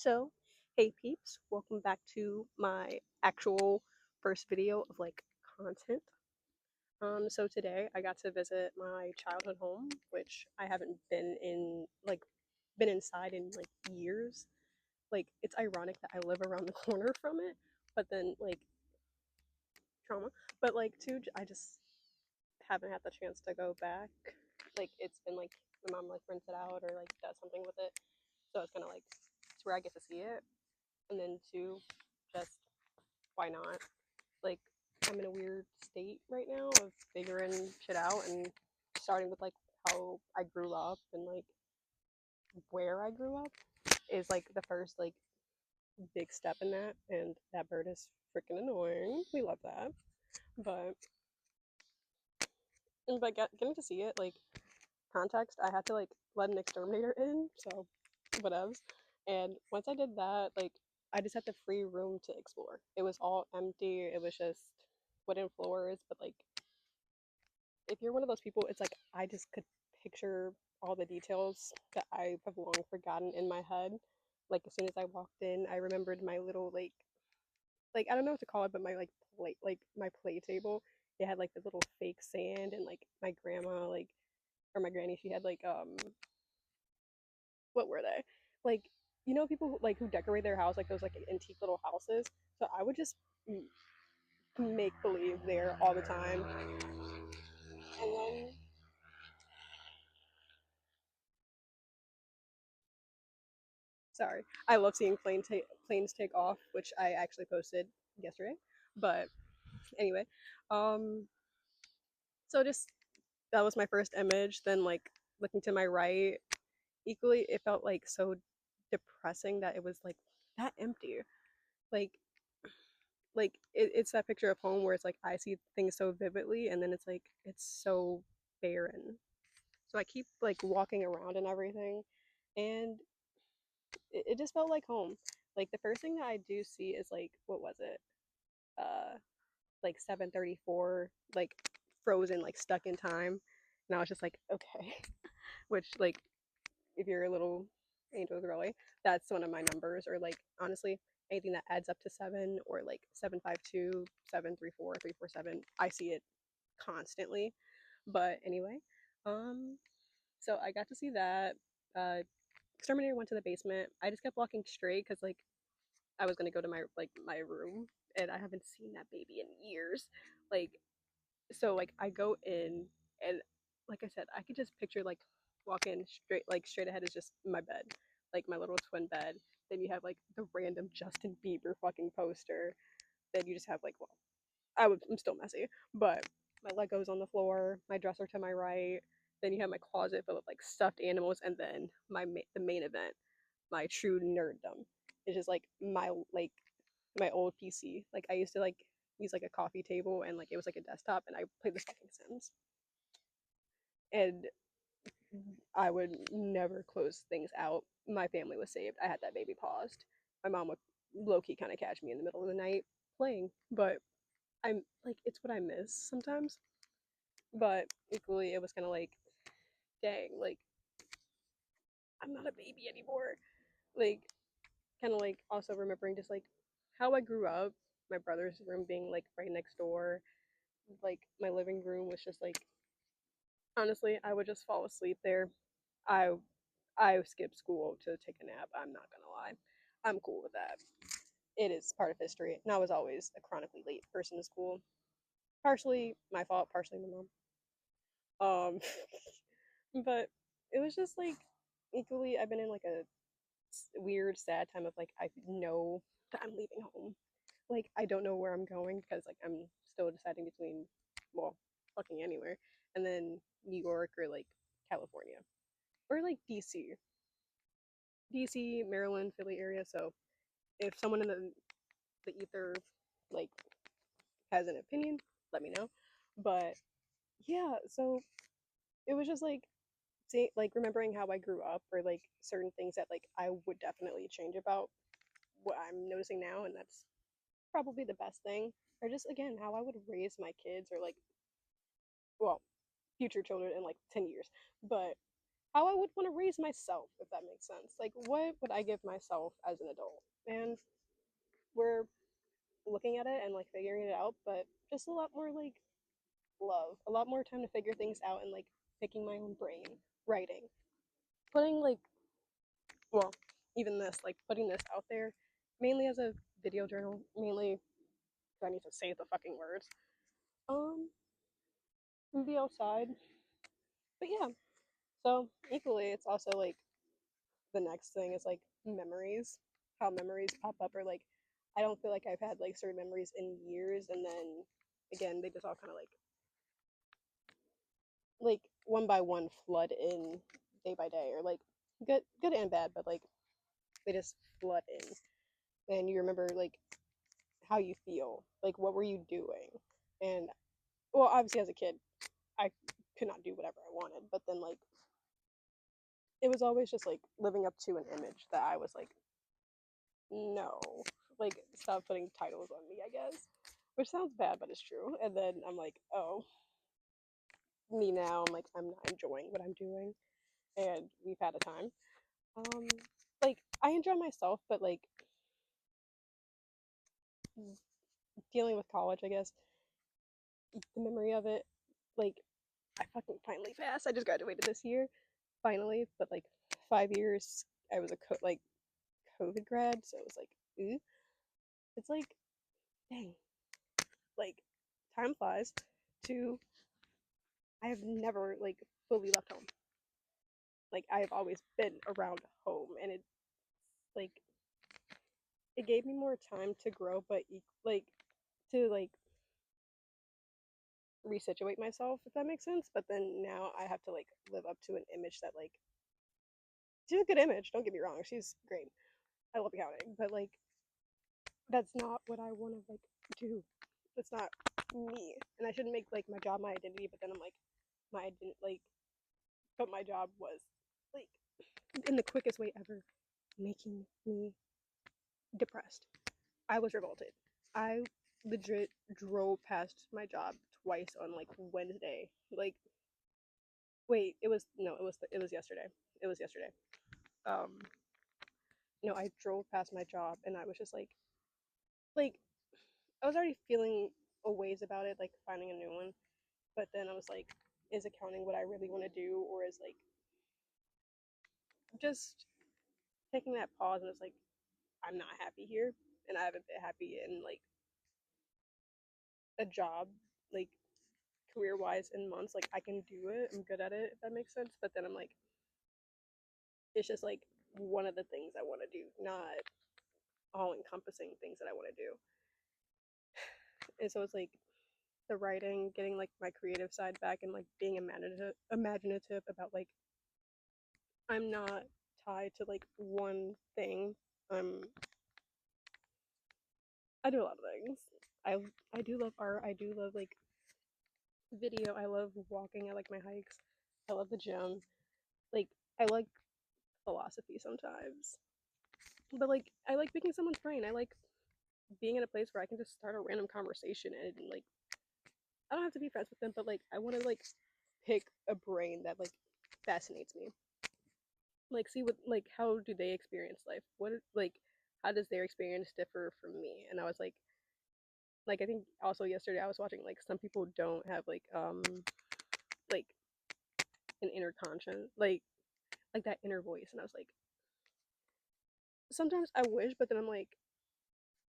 So, hey peeps, welcome back to my actual first video of content. So today I got to visit my childhood home, which I haven't been inside in years. It's ironic that I live around the corner from it, but then trauma. But I just haven't had the chance to go back. It's been my mom rents it out or does something with it, so it's kind of it's where I get to see it, and then two, just why not? Like I'm in a weird state right now of figuring shit out and starting with how I grew up and where I grew up is the first big step in that, and that bird is freaking annoying. We love that. But getting to see it, context, I had to let an exterminator in, so whatevs. And once I did that, I just had the free room to explore. It was all empty. It was just wooden floors, but if you're one of those people, it's I just could picture all the details that I have long forgotten in my head. As soon as I walked in, I remembered my little I don't know what to call it, but my my play table. It had the little fake sand, and my grandma or my granny, she had what were they? Like people who decorate their house those antique little houses. So I would just make believe there all the time. And then sorry, I love seeing planes take off, which I actually posted yesterday. But anyway, um, so just that was my first image. Then looking to my right, equally it felt so depressing that it was that empty. Like it's that picture of home where it's I see things so vividly, and then it's so barren. So I keep walking around and everything, and it just felt like home. The first thing that I do see is what was it? 734, frozen, stuck in time. And I was just okay. Which if you're a little angel girly, that's one of my numbers. Or honestly, anything that adds up to seven, or 752, 734, 347, I see it constantly. But anyway, um, so I got to see that. Uh, Exterminator went to the basement. I just kept walking straight because I was gonna go to my room, and I haven't seen that baby in years. Like so I go in, and like I said, I could just picture walking straight straight ahead is just my bed, my little twin bed. Then you have the random Justin Bieber fucking poster. Then you just have well, I'm still messy, but my Legos on the floor, my dresser to my right. Then you have my closet full of stuffed animals, and then the main event, my true nerddom, is just my old PC. I used to use a coffee table, and it was a desktop, and I played the fucking Sims. And I would never close things out. My family was saved. I had that baby paused. My mom would low key kind of catch me in the middle of the night playing, but I'm it's what I miss sometimes. But equally, it was kind of dang, I'm not a baby anymore. Like, kind of also remembering just how I grew up. My brother's room being right next door. My living room was just honestly, I would just fall asleep there. I I skipped school to take a nap. I'm not gonna lie. I'm cool with that. It is part of history, and I was always a chronically late person to school. Partially my fault, partially my mom. But it was just equally. I've been in a weird, sad time of I know that I'm leaving home. I don't know where I'm going because I'm still deciding between, well, fucking anywhere, and then New York or California or DC, DC, Maryland, Philly area. So if someone in the ether like has an opinion, let me know. But yeah, so it was just see, remembering how I grew up, or certain things that I would definitely change about what I'm noticing now, and that's probably the best thing. Or just again how I would raise my kids, or well, future children in 10 years. But how I would want to raise myself, if that makes sense. Like, what would I give myself as an adult? And we're looking at it and like figuring it out, but just a lot more like love, a lot more time to figure things out and like picking my own brain, writing, putting like, well, even this, like putting this out there, mainly as a video journal, mainly 'cause I need to say the fucking words. Um, and be outside, but yeah. So equally, it's also like the next thing is like memories, how memories pop up, or like I don't feel like I've had like certain memories in years, and then again they just all kind of like one by one flood in day by day, or like good and bad, but like they just flood in, and you remember like how you feel, like what were you doing, and well, obviously as a kid I could not do whatever I wanted, but then like it was always just like living up to an image that I was like, no, like stop putting titles on me, I guess, which sounds bad, but it's true. And then I'm like, oh, me now, I'm like, I'm not enjoying what I'm doing, and we've had a time. Um, like I enjoy myself, but like dealing with college, I guess the memory of it, like I fucking finally passed. I just graduated this year, finally, but like 5 years I was a like COVID grad, so it was like, ooh, it's like, dang, like time flies. To I have never like fully left home. Like I have always been around home, and it's like it gave me more time to grow, but like to like resituate myself, if that makes sense. But then now I have to like live up to an image that like she's a good image. Don't get me wrong, she's great. I love accounting, but like that's not what I want to like do. That's not me, and I shouldn't make like my job my identity. But then I'm like, my identity like, but my job was like in the quickest way ever making me depressed. I was revolted. I legit drove past my job twice on like Wednesday. Like, wait, it was no, it was yesterday. It was yesterday. Um, no, I drove past my job and I was just like I was already feeling a ways about it, like finding a new one. But then I was like, is accounting what I really want to do, or is like just taking that pause and it's like I'm not happy here, and I haven't been happy in like a job, like career wise in months. Like I can do it, I'm good at it, if that makes sense. But then I'm like, it's just like one of the things I want to do, not all encompassing things that I want to do. And so it's like the writing, getting like my creative side back, and like being imaginative about like I'm not tied to like one thing. I'm I do a lot of things. I I do love art. I do love like video. I love walking. I like my hikes. I love the gym. Like I like philosophy sometimes. But like I like picking someone's brain. I like being in a place where I can just start a random conversation, and like I don't have to be friends with them, but like I want to like pick a brain that like fascinates me. Like see what like how do they experience life? Like how does their experience differ from me? And I was like I think also yesterday I was watching like some people don't have like an inner conscience, like that inner voice, and I was like sometimes I wish, but then I'm like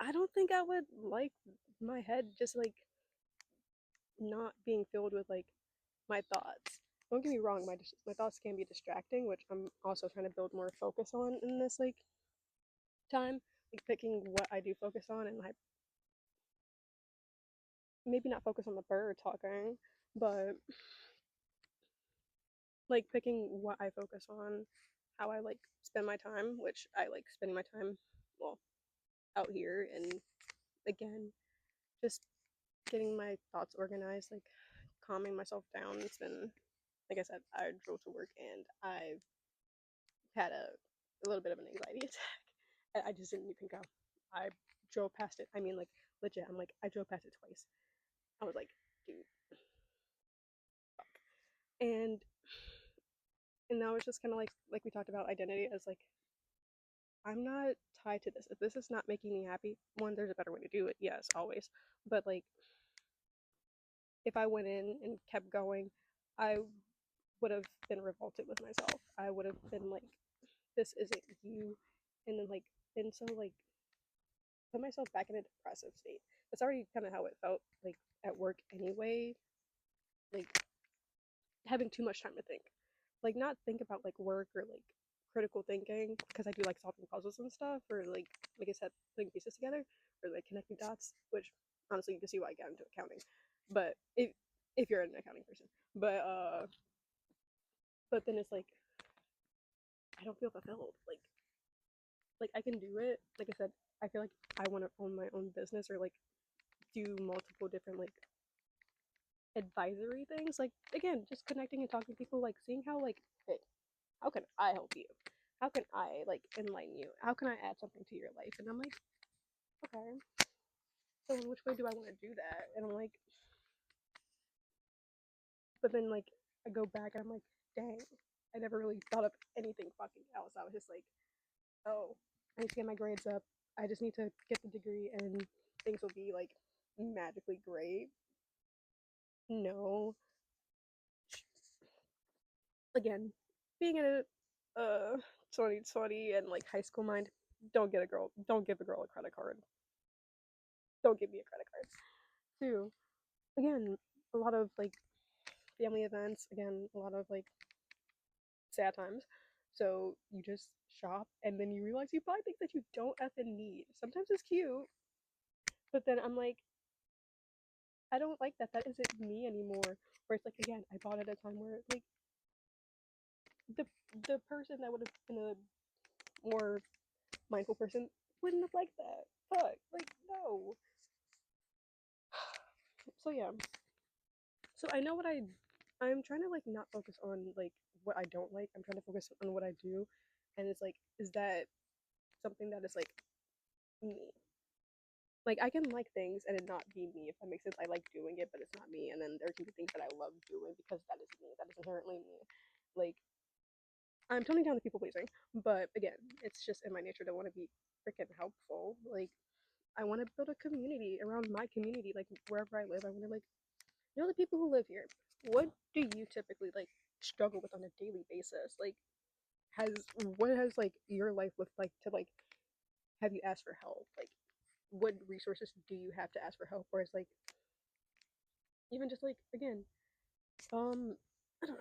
I don't think I would like my head just like not being filled with like my thoughts. Don't get me wrong, my thoughts can be distracting, which I'm also trying to build more focus on in this like time, like picking what I do focus on, and like maybe not focus on the bird talking, but like picking what I focus on, how I like spend my time, which I like spending my time well out here, and again just getting my thoughts organized, like calming myself down. It's been like I said, I drove to work and I've had a little bit of an anxiety attack. I just didn't even go. I drove past it. I mean, like legit. I'm like I drove past it twice. I was like, dude, fuck. And And now it's just kind of like we talked about identity as like I'm not tied to this. If this is not making me happy, one, there's a better way to do it. Yes, always. But like if I went in and kept going, I would have been revolted with myself. I would have been like, this isn't you, and then like been so like put myself back in a depressive state. That's already kind of how it felt like at work anyway. Like having too much time to think, like not think about like work or like critical thinking because I do like solving puzzles and stuff, or like I said, putting pieces together or like connecting dots. Which honestly, you can see why I got into accounting. But if you're an accounting person, but then it's like I don't feel fulfilled. Like I can do it. Like I said, I feel like I want to own my own business or like do multiple different like advisory things. Like again, just connecting and talking to people, like seeing how like, hey, how can I help you? How can I like enlighten you? How can I add something to your life? And I'm like, okay. So in which way do I want to do that? And I'm like, but then like I go back and I'm like, dang, I never really thought of anything fucking else. I was just like, oh, I need to get my grades up. I just need to get the degree and things will be like magically great. No. Again, being in a 2020 and like high school mind, don't give a girl a credit card. Don't give me a credit card. Two, again, a lot of like family events, again, a lot of like sad times. So you just shop and then you realize you buy things that you don't effing need. Sometimes it's cute, but then I'm like, I don't like that. That isn't me anymore. Where it's like again, I bought at a time where like the the person that would have been a more mindful person wouldn't have liked that. Fuck, like no. So yeah. So I know what I'm trying to like not focus on like what I don't like. I'm trying to focus on what I do, and it's like, is that something that is like me? Like I can like things and it not be me if that makes sense. I like doing it, but it's not me. And then there can be things that I love doing because that is me. That is inherently me. Like I'm toning down the people pleasing, but again, it's just in my nature to want to be freaking helpful. Like I want to build a community around my community, like wherever I live. I want to like know the people who live here. What do you typically like struggle with on a daily basis? Like has what has like your life looked like to like have you asked for help? Like what resources do you have to ask for help? Or it's like even just like again, I don't know.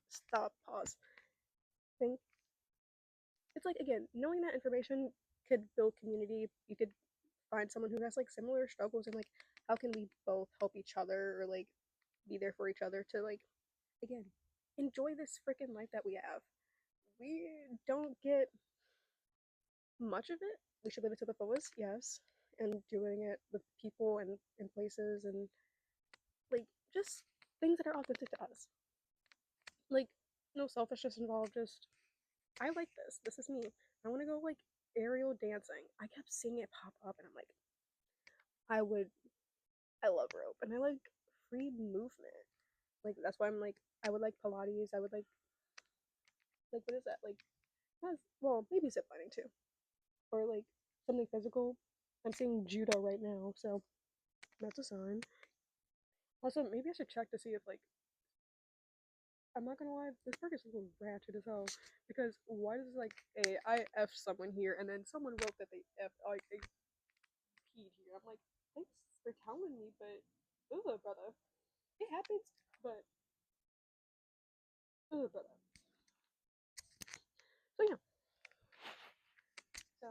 Stop, pause. Think it's like again, knowing that information could build community. You could find someone who has like similar struggles and like how can we both help each other or like be there for each other to like again enjoy this freaking life that we have. We don't get much of it. We should live it to the fullest, yes, and doing it with people and in places and like just things that are authentic to us. Like no selfishness involved. Just I like this. This is me. I want to go like aerial dancing. I kept seeing it pop up, and I'm like, I would. I love rope, and I like free movement. Like that's why I'm like, I would like Pilates. I would like what is that like? Well, maybe zip lining too, or like something physical. I'm seeing judo right now, so that's a sign. Also, maybe I should check to see if like I'm not gonna lie, this burger is a little ratchet as hell. Because why does like I f someone here and then someone wrote that they f like they peed here. I'm like, thanks for telling me, but ugh, brother, it happens. But ugh, brother. So yeah, so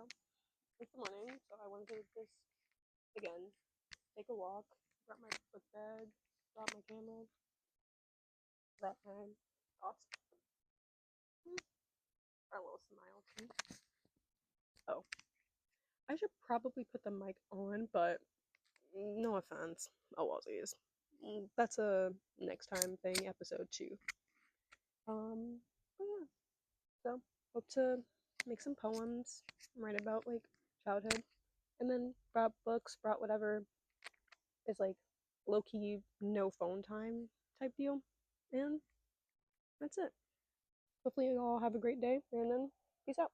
it's the morning, so I wanted to just again take a walk, brought my book bag, brought my camera, brought my thoughts, a little smile too. Oh, I should probably put the mic on, but no offense. Oh, Aussies. That's a next time thing, episode 2. But yeah. So, hope to make some poems, write about like childhood, and then brought books, brought whatever is like low key, no phone time type deal. And that's it. Hopefully you all have a great day, and then peace out.